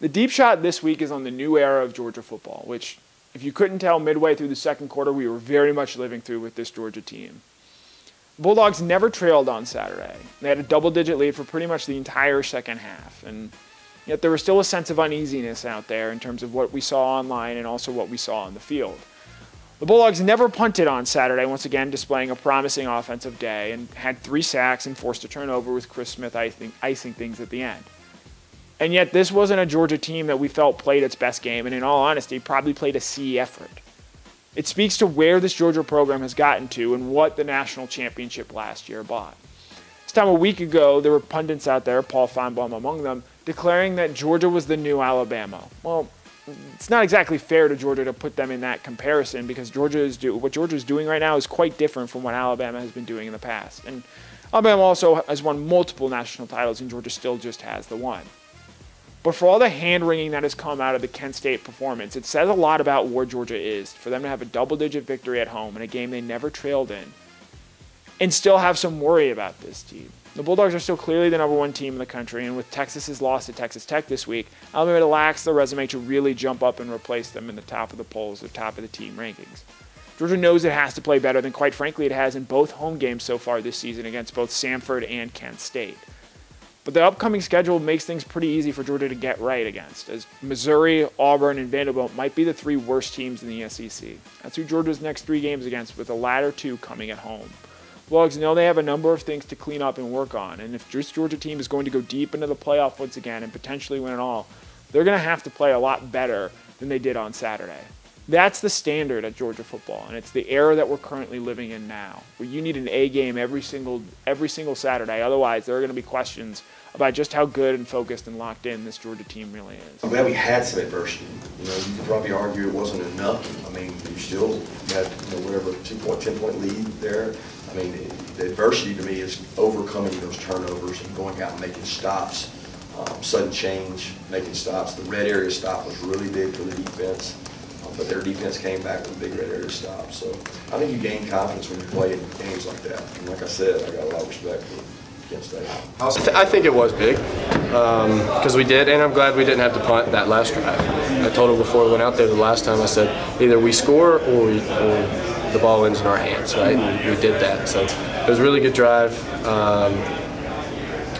The deep shot this week is on the new era of Georgia football, which, if you couldn't tell midway through the second quarter, we were very much living through with this Georgia team. The Bulldogs never trailed on Saturday. They had a double-digit lead for pretty much the entire second half, and yet there was still a sense of uneasiness out there in terms of what we saw online and also what we saw on the field. The Bulldogs never punted on Saturday, once again displaying a promising offensive day, and had 3 sacks and forced a turnover with Chris Smith icing things at the end. And yet this wasn't a Georgia team that we felt played its best game, and in all honesty, probably played a C effort. It speaks to where this Georgia program has gotten to and what the national championship last year brought. This time a week ago, there were pundits out there, Paul Feinbaum among them, declaring that Georgia was the new Alabama. Well, it's not exactly fair to Georgia to put them in that comparison, because what Georgia is doing right now is quite different from what Alabama has been doing in the past. And Alabama also has won multiple national titles, and Georgia still just has the one. But for all the hand-wringing that has come out of the Kent State performance, it says a lot about where Georgia is for them to have a double-digit victory at home in a game they never trailed in and still have some worry about this team. The Bulldogs are still clearly the #1 team in the country, and with Texas's loss to Texas Tech this week, Alabama lacks the resume to really jump up and replace them in the top of the polls, the top of the team rankings. Georgia knows it has to play better than, quite frankly, it has in both home games so far this season against both Samford and Kent State. But the upcoming schedule makes things pretty easy for Georgia to get right against, as Missouri, Auburn, and Vanderbilt might be the 3 worst teams in the SEC. That's who Georgia's next 3 games against, with the latter 2 coming at home. Bulldogs know they have a number of things to clean up and work on, and if this Georgia team is going to go deep into the playoff once again and potentially win it all, they're going to have to play a lot better than they did on Saturday. That's the standard at Georgia football, and it's the era that we're currently living in now, where you need an A game every single Saturday. Otherwise, there are going to be questions about just how good and focused and locked in this Georgia team really is. I'm glad we had some adversity. You could probably argue it wasn't enough. I mean, you still got, whatever, 10-point lead there. I mean, the adversity to me is overcoming those turnovers and going out and making stops, sudden change, making stops. The red area stop was really big for the defense. But their defense came back with a big red area stop. So I think you gain confidence when you play in games like that. And like I said, I got a lot of respect for Kent State. I think it was big because we did, and I'm glad we didn't have to punt that last drive. I told him before we went out there the last time, I said, either we score or the ball ends in our hands, right? And we did that. So it was a really good drive.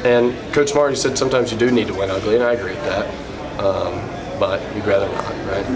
And Coach Martin said sometimes you do need to win ugly, and I agree with that. But you'd rather not, right?